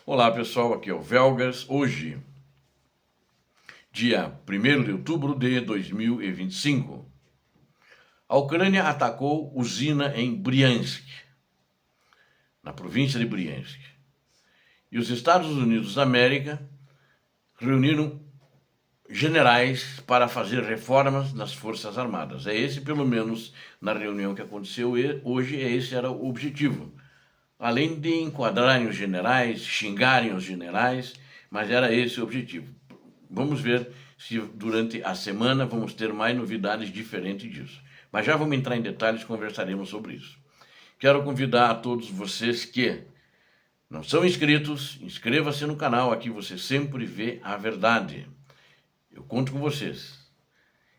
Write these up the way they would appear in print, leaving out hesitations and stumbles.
Olá pessoal, aqui é o Velgas. Hoje, dia 1º de outubro de 2025, a Ucrânia atacou usina em Briansk, na província de Briansk. E os Estados Unidos da América reuniram generais para fazer reformas nas Forças Armadas. É esse, pelo menos, na reunião que aconteceu hoje, esse era o objetivo. Além de enquadrarem os generais, xingarem os generais, mas era esse o objetivo. Vamos ver se durante a semana vamos ter mais novidades diferentes disso. Mas já vamos entrar em detalhes, conversaremos sobre isso. Quero convidar a todos vocês que não são inscritos, inscreva-se no canal, aqui você sempre vê a verdade. Eu conto com vocês.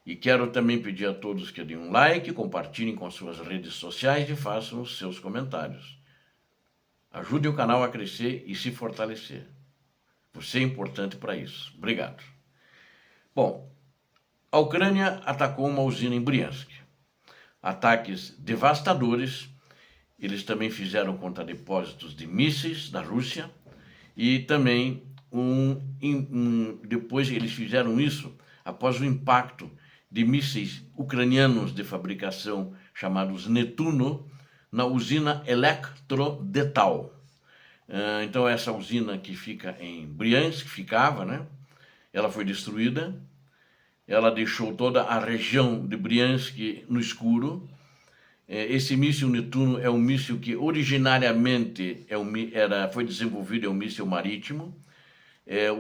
E quero também pedir a todos que deem um like, compartilhem com as suas redes sociais e façam os seus comentários. Ajude o canal a crescer e se fortalecer. Você é importante para isso. Obrigado. Bom, a Ucrânia atacou uma usina em Briansk. Ataques devastadores. Eles também fizeram contra depósitos de mísseis da Rússia e também depois eles fizeram isso após o impacto de mísseis ucranianos de fabricação chamados Netuno na usina Elektrodetal. Então essa usina que fica em Briansk, ficava, né? Ela foi destruída, ela deixou toda a região de Briansk no escuro. Esse míssil Netuno é um míssil que originariamente foi desenvolvido, é um míssil marítimo.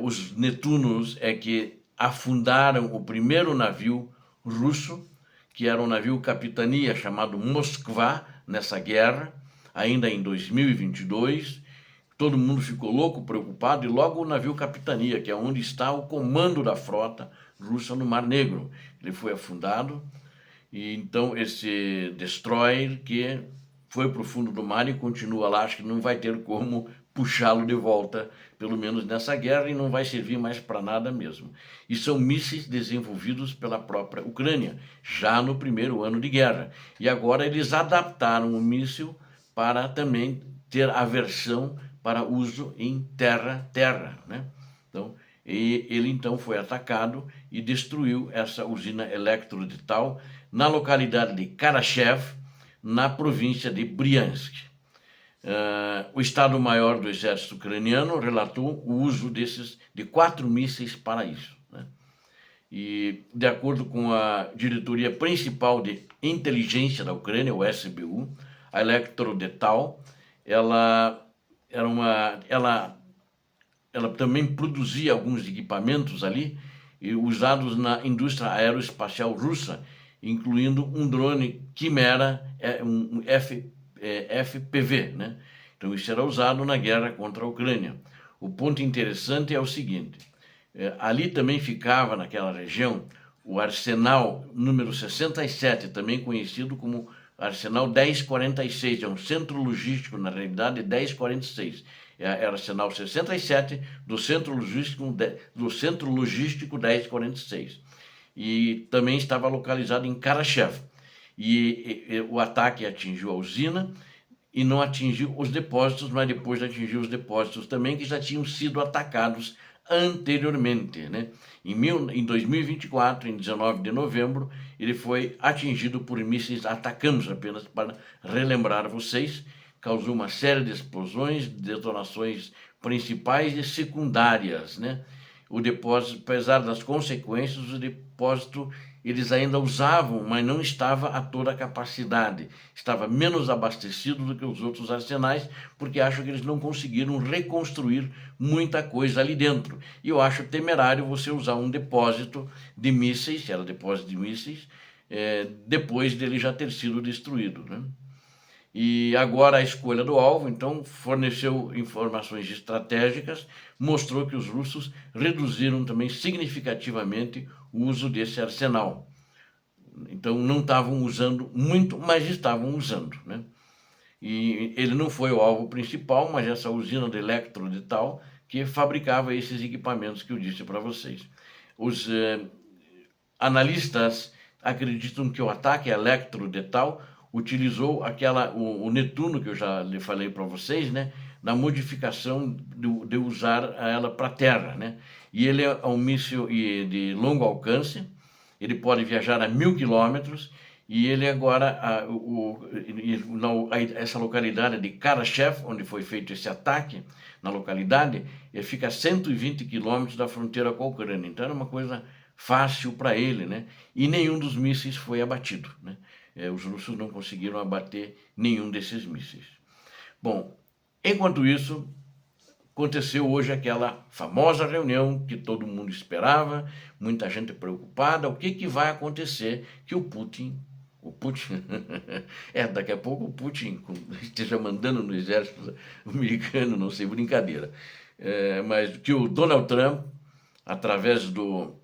Os Netunos é que afundaram o primeiro navio russo, que era um navio capitania chamado Moskva, nessa guerra, ainda em 2022. Todo mundo ficou louco, preocupado, e logo o navio capitania, que é onde está o comando da frota russa no Mar Negro. Ele foi afundado, e então esse destroyer que foi para o fundo do mar e continua lá, acho que não vai ter como puxá-lo de volta, pelo menos nessa guerra, e não vai servir mais para nada mesmo. E são mísseis desenvolvidos pela própria Ucrânia, já no primeiro ano de guerra. E agora eles adaptaram o míssil para também ter a versão para uso em terra, né? Então, ele então foi atacado e destruiu essa usina Elektrodetal na localidade de Karachev, na província de Briansk. O Estado-Maior do Exército Ucraniano relatou o uso de 4 mísseis para isso, né? E, de acordo com a Diretoria Principal de Inteligência da Ucrânia, o SBU, a Elektrodetal, ela também produzia alguns equipamentos ali, usados na indústria aeroespacial russa, incluindo um drone Quimera, um FPV, né? Então isso era usado na guerra contra a Ucrânia. O ponto interessante é o seguinte, ali também ficava naquela região o arsenal número 67, também conhecido como Arsenal 1046, é um centro logístico, na realidade, 1046. Era Arsenal 67 do Centro Logístico 1046. E também estava localizado em Karachev. E o ataque atingiu a usina e não atingiu os depósitos, mas depois atingiu os depósitos também, que já tinham sido atacados anteriormente, né? Em 2024, em 19 de novembro, ele foi atingido por mísseis atacanos, apenas para relembrar vocês, causou uma série de explosões, detonações principais e secundárias, né? O depósito, apesar das consequências, o depósito eles ainda usavam, mas não estava a toda a capacidade. Estava menos abastecido do que os outros arsenais, porque acho que eles não conseguiram reconstruir muita coisa ali dentro. E eu acho temerário você usar um depósito de mísseis, era depósito de mísseis, depois dele já ter sido destruído, né? E agora a escolha do alvo, então, forneceu informações estratégicas, mostrou que os russos reduziram também significativamente o uso desse arsenal. Então, não estavam usando muito, mas estavam usando, né? E ele não foi o alvo principal, mas essa usina de Elektrodetal que fabricava esses equipamentos que eu disse para vocês. Os analistas acreditam que o ataque Elektrodetal utilizou o Netuno, que eu já lhe falei para vocês, né? da modificação de usar ela para a terra, né? E ele é um míssil de longo alcance, ele pode viajar a 1.000 quilômetros, e ele agora, essa localidade de Karachev, onde foi feito esse ataque, na localidade, ele fica a 120 quilômetros da fronteira com a Ucrânia. Então era uma coisa fácil para ele, né? E nenhum dos mísseis foi abatido, né? Os russos não conseguiram abater nenhum desses mísseis. Bom, enquanto isso, aconteceu hoje aquela famosa reunião que todo mundo esperava, muita gente preocupada. O que vai acontecer que o Putin, daqui a pouco o Putin esteja mandando no exército americano, não sei, brincadeira. Mas que o Donald Trump, através do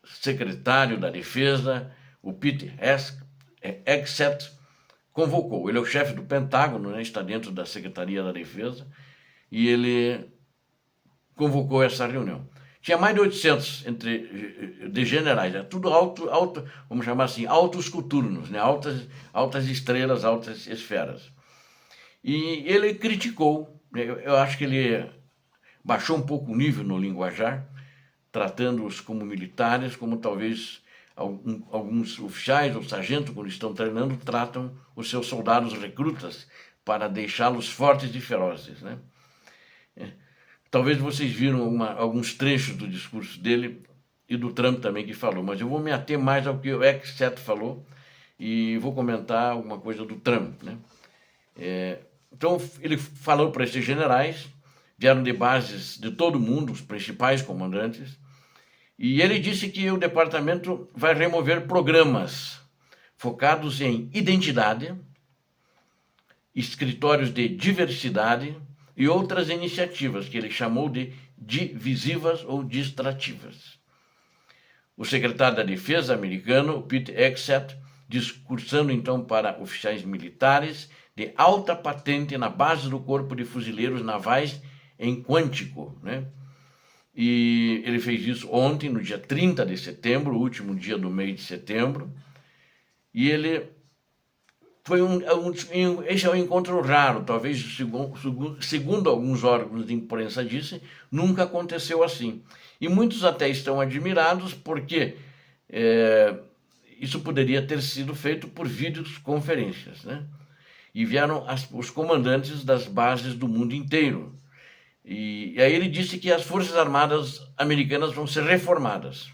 secretário da Defesa, o Pete Hegseth, convocou. Ele é o chefe do Pentágono, né, está dentro da Secretaria da Defesa, e ele convocou essa reunião. Tinha mais de 800 de generais, tudo alto, vamos chamar assim, altos coturnos, né? altas estrelas, altas esferas. E ele criticou, eu acho que ele baixou um pouco o nível no linguajar, tratando-os como militares, como talvez alguns oficiais ou sargentos, quando estão treinando, tratam os seus soldados recrutas para deixá-los fortes e ferozes, né? Talvez vocês viram alguns trechos do discurso dele e do Trump também que falou, mas eu vou me ater mais ao que o Hegseth falou e vou comentar alguma coisa do Trump, né? Então ele falou para esses generais, vieram de bases de todo mundo, os principais comandantes, e ele disse que o departamento vai remover programas focados em identidade, escritórios de diversidade e outras iniciativas que ele chamou de divisivas ou distrativas. O secretário da Defesa americano, Pete Hegseth, discursando então para oficiais militares de alta patente na base do Corpo de Fuzileiros Navais em Quantico, né? E ele fez isso ontem, no dia 30 de setembro, o último dia do mês de setembro, e ele foi esse é um encontro raro, talvez segundo alguns órgãos de imprensa disse, nunca aconteceu assim. E muitos até estão admirados porque isso poderia ter sido feito por videoconferências, né? E vieram os comandantes das bases do mundo inteiro. E aí ele disse que as Forças Armadas americanas vão ser reformadas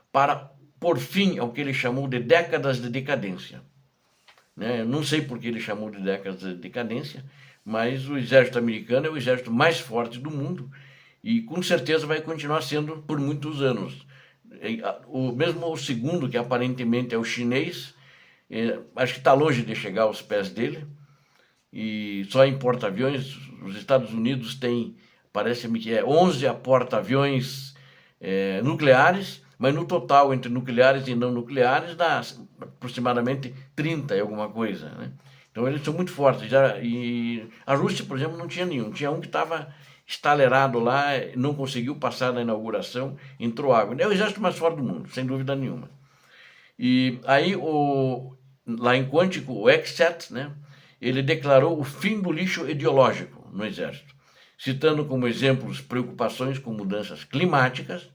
para pôr fim ao que ele chamou de décadas de decadência. Né? Não sei por que ele chamou de décadas de decadência, mas o exército americano é o exército mais forte do mundo e com certeza vai continuar sendo por muitos anos. Mesmo o segundo, que aparentemente é o chinês, acho que está longe de chegar aos pés dele, e só em porta-aviões, os Estados Unidos têm, parece-me que 11 porta-aviões nucleares, mas no total, entre nucleares e não nucleares, dá aproximadamente 30 e alguma coisa, né? Então eles são muito fortes. E a Rússia, por exemplo, não tinha nenhum. Tinha um que estava estalerado lá, não conseguiu passar na inauguração, entrou água. É o exército mais forte do mundo, sem dúvida nenhuma. E aí, lá em Quantico, o Hegseth, né, ele declarou o fim do lixo ideológico no exército, citando como exemplos preocupações com mudanças climáticas,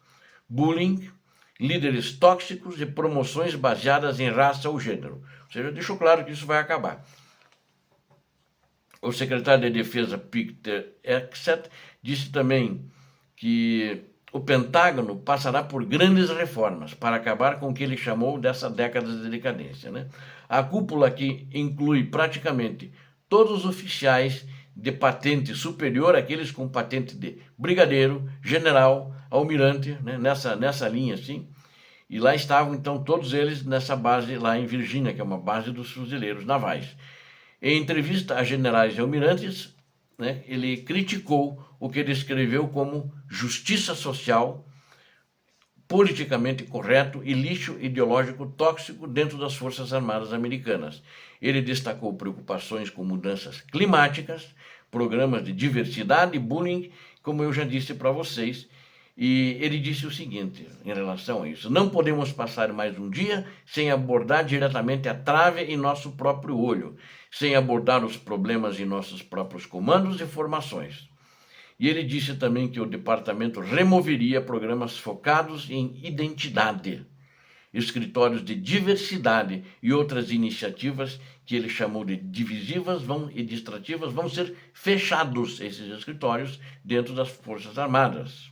bullying, líderes tóxicos e promoções baseadas em raça ou gênero. Ou seja, deixou claro que isso vai acabar. O secretário de Defesa, Pete Hegseth, disse também que o Pentágono passará por grandes reformas para acabar com o que ele chamou dessa década de decadência, né? A cúpula, que inclui praticamente todos os oficiais de patente superior, aqueles com patente de brigadeiro, general, almirante, né? nessa linha assim. E lá estavam, então, todos eles nessa base lá em Virgínia, que é uma base dos fuzileiros navais. Em entrevista a generais e almirantes, né, ele criticou o que descreveu como justiça social, politicamente correto e lixo ideológico tóxico dentro das Forças Armadas americanas. Ele destacou preocupações com mudanças climáticas, programas de diversidade, bullying, como eu já disse para vocês. E ele disse o seguinte em relação a isso: não podemos passar mais um dia sem abordar diretamente a trave em nosso próprio olho, sem abordar os problemas em nossos próprios comandos e formações. E ele disse também que o departamento removeria programas focados em identidade, escritórios de diversidade e outras iniciativas que ele chamou de divisivas e distrativas vão ser fechados, esses escritórios, dentro das Forças Armadas.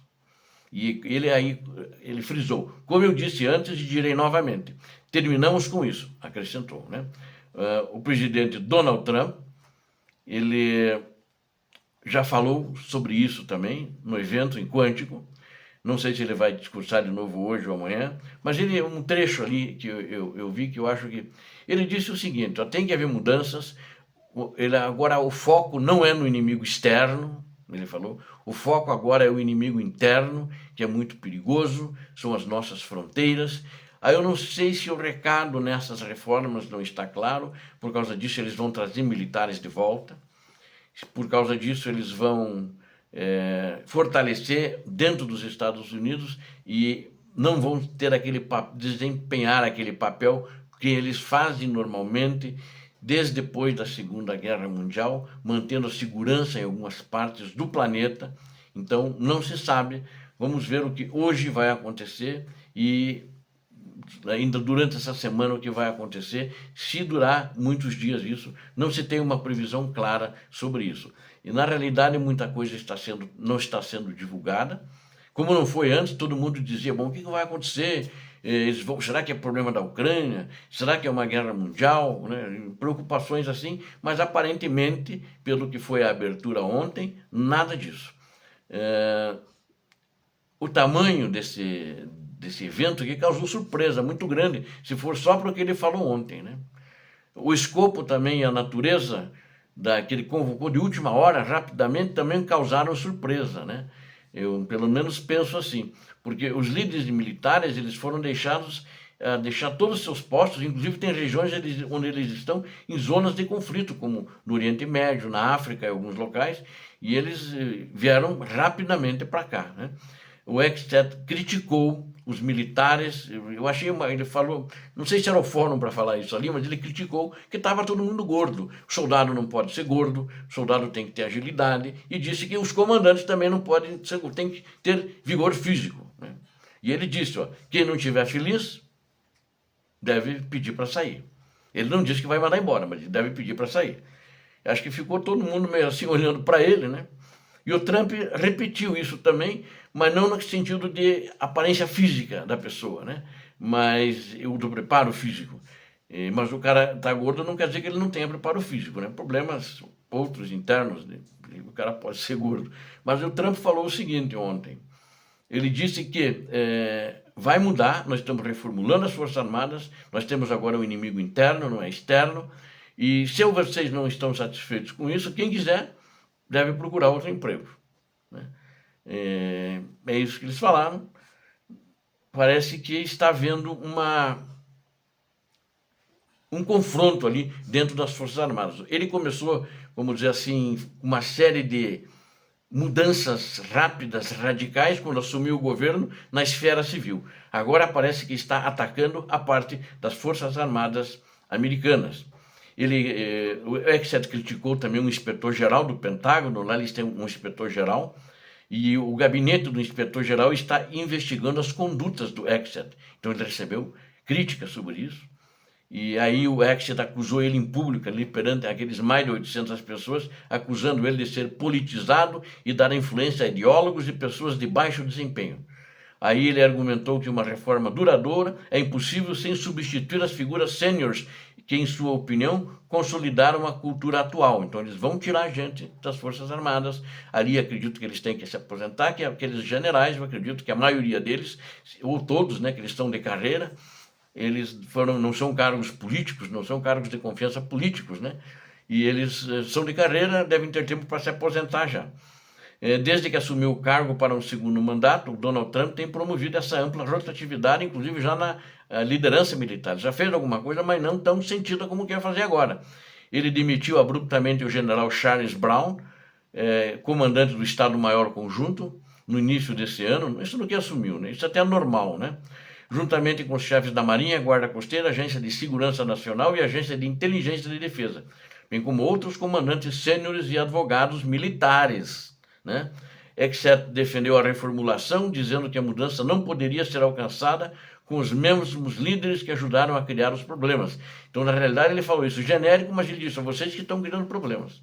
E ele frisou, como eu disse antes e direi novamente, terminamos com isso, acrescentou, né? O presidente Donald Trump, ele já falou sobre isso também no evento em Quântico. Não sei se ele vai discursar de novo hoje ou amanhã, mas ele um trecho ali que eu vi que eu acho que ele disse o seguinte: ó, tem que haver mudanças. Agora o foco não é no inimigo externo, ele falou. O foco agora é o inimigo interno, que é muito perigoso, são as nossas fronteiras. Aí eu não sei se o recado nessas reformas não está claro. Por causa disso eles vão trazer militares de volta. Por causa disso, eles vão fortalecer dentro dos Estados Unidos e não vão ter desempenhar aquele papel que eles fazem normalmente desde depois da Segunda Guerra Mundial, mantendo a segurança em algumas partes do planeta. Então, não se sabe. Vamos ver o que hoje vai acontecer e ainda durante essa semana o que vai acontecer, se durar muitos dias isso, não se tem uma previsão clara sobre isso. E na realidade muita coisa não está sendo divulgada, como não foi antes, todo mundo dizia, bom, o que vai acontecer? Será que é problema da Ucrânia? Será que é uma guerra mundial? Né? Preocupações assim, mas aparentemente, pelo que foi a abertura ontem, nada disso. O tamanho desse evento aqui causou surpresa muito grande, se for só para o que ele falou ontem, né? O escopo também e a natureza que ele convocou de última hora, rapidamente, também causaram surpresa, né? Eu, pelo menos, penso assim, porque os líderes militares, eles foram deixados deixar todos os seus postos, inclusive tem regiões onde eles estão em zonas de conflito, como no Oriente Médio, na África, em alguns locais, e eles vieram rapidamente para cá, né? O Exet criticou os militares, ele falou, não sei se era o fórum para falar isso ali, mas ele criticou que estava todo mundo gordo. O soldado não pode ser gordo, o soldado tem que ter agilidade, e disse que os comandantes também não podem ser, tem que ter vigor físico, né? E ele disse, ó, quem não estiver feliz deve pedir para sair. Ele não disse que vai mandar embora, mas ele deve pedir para sair. Acho que ficou todo mundo meio assim olhando para ele, né? E o Trump repetiu isso também, mas não no sentido de aparência física da pessoa, né? Mas do preparo físico. Mas o cara tá gordo não quer dizer que ele não tenha preparo físico, né? Problemas outros internos, né? O cara pode ser gordo. Mas o Trump falou o seguinte ontem. Ele disse que vai mudar, nós estamos reformulando as Forças Armadas, nós temos agora um inimigo interno, não é externo, e se vocês não estão satisfeitos com isso, quem quiser deve procurar outro emprego, né? É isso que eles falaram. Parece que está havendo um confronto ali dentro das Forças Armadas. Ele começou, vamos dizer assim, uma série de mudanças rápidas, radicais, quando assumiu o governo na esfera civil. Agora parece que está atacando a parte das Forças Armadas americanas. O Exet criticou também um inspetor-geral do Pentágono, lá eles têm um inspetor-geral, e o gabinete do inspetor-geral está investigando as condutas do Exet. Então ele recebeu críticas sobre isso. E aí o Exet acusou ele em público, ali perante aqueles mais de 800 pessoas, acusando ele de ser politizado e dar influência a ideólogos e pessoas de baixo desempenho. Aí ele argumentou que uma reforma duradoura é impossível sem substituir as figuras sêniores que, em sua opinião, consolidaram a cultura atual. Então eles vão tirar a gente das Forças Armadas. Ali acredito que eles têm que se aposentar, que aqueles generais, eu acredito que a maioria deles, ou todos, né, que eles estão de carreira, eles não são cargos políticos, não são cargos de confiança políticos, né? E eles são de carreira, devem ter tempo para se aposentar já. Desde que assumiu o cargo para um segundo mandato, o Donald Trump tem promovido essa ampla rotatividade, inclusive já na liderança militar. Já fez alguma coisa, mas não tão sentida como quer fazer agora. Ele demitiu abruptamente o general Charles Brown, comandante do Estado-Maior Conjunto, no início desse ano. Isso no que assumiu, né? Isso até é normal, né? Juntamente com os chefes da Marinha, Guarda Costeira, Agência de Segurança Nacional e Agência de Inteligência de Defesa. bem como outros comandantes sêniores e advogados militares, né? Exceto defendeu a reformulação, dizendo que a mudança não poderia ser alcançada com os mesmos líderes que ajudaram a criar os problemas. Então, na realidade, ele falou isso genérico, mas ele disse, são vocês que estão criando problemas.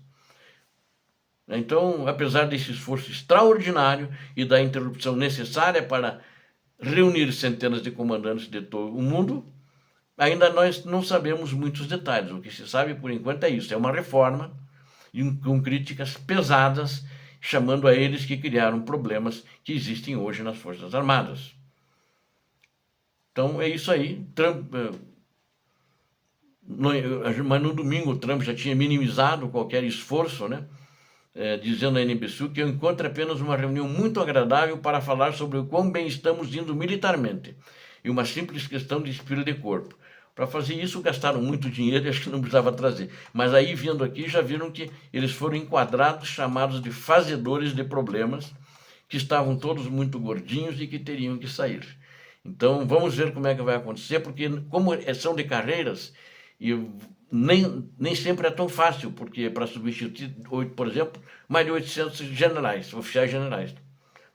Então, apesar desse esforço extraordinário e da interrupção necessária para reunir centenas de comandantes de todo o mundo, ainda nós não sabemos muitos detalhes. O que se sabe, por enquanto, é isso. É uma reforma com críticas pesadas, chamando a eles que criaram problemas que existem hoje nas Forças Armadas. Então, é isso aí. Trump, mas no domingo o Trump já tinha minimizado qualquer esforço, né? Dizendo à NBC que eu encontro apenas uma reunião muito agradável para falar sobre o quão bem estamos indo militarmente e uma simples questão de espírito de corpo. Para fazer isso gastaram muito dinheiro e acho que não precisava trazer. Mas aí, vindo aqui, já viram que eles foram enquadrados, chamados de fazedores de problemas, que estavam todos muito gordinhos e que teriam que sair. Então, vamos ver como é que vai acontecer, porque como são de carreiras, e nem sempre é tão fácil, porque para substituir, por exemplo, mais de 800 generais, oficiais generais.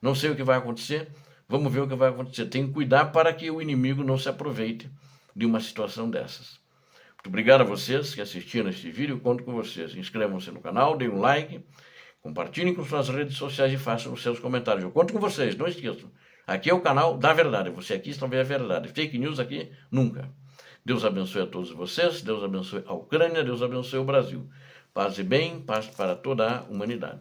Não sei o que vai acontecer, vamos ver o que vai acontecer. Tem que cuidar para que o inimigo não se aproveite de uma situação dessas. Muito obrigado a vocês que assistiram este vídeo, conto com vocês. Inscrevam-se no canal, deem um like, compartilhem com suas redes sociais e façam os seus comentários. Eu conto com vocês, não esqueçam. Aqui é o canal da verdade, você aqui está vendo a verdade. Fake news aqui, nunca. Deus abençoe a todos vocês, Deus abençoe a Ucrânia, Deus abençoe o Brasil. Paz e bem, paz para toda a humanidade.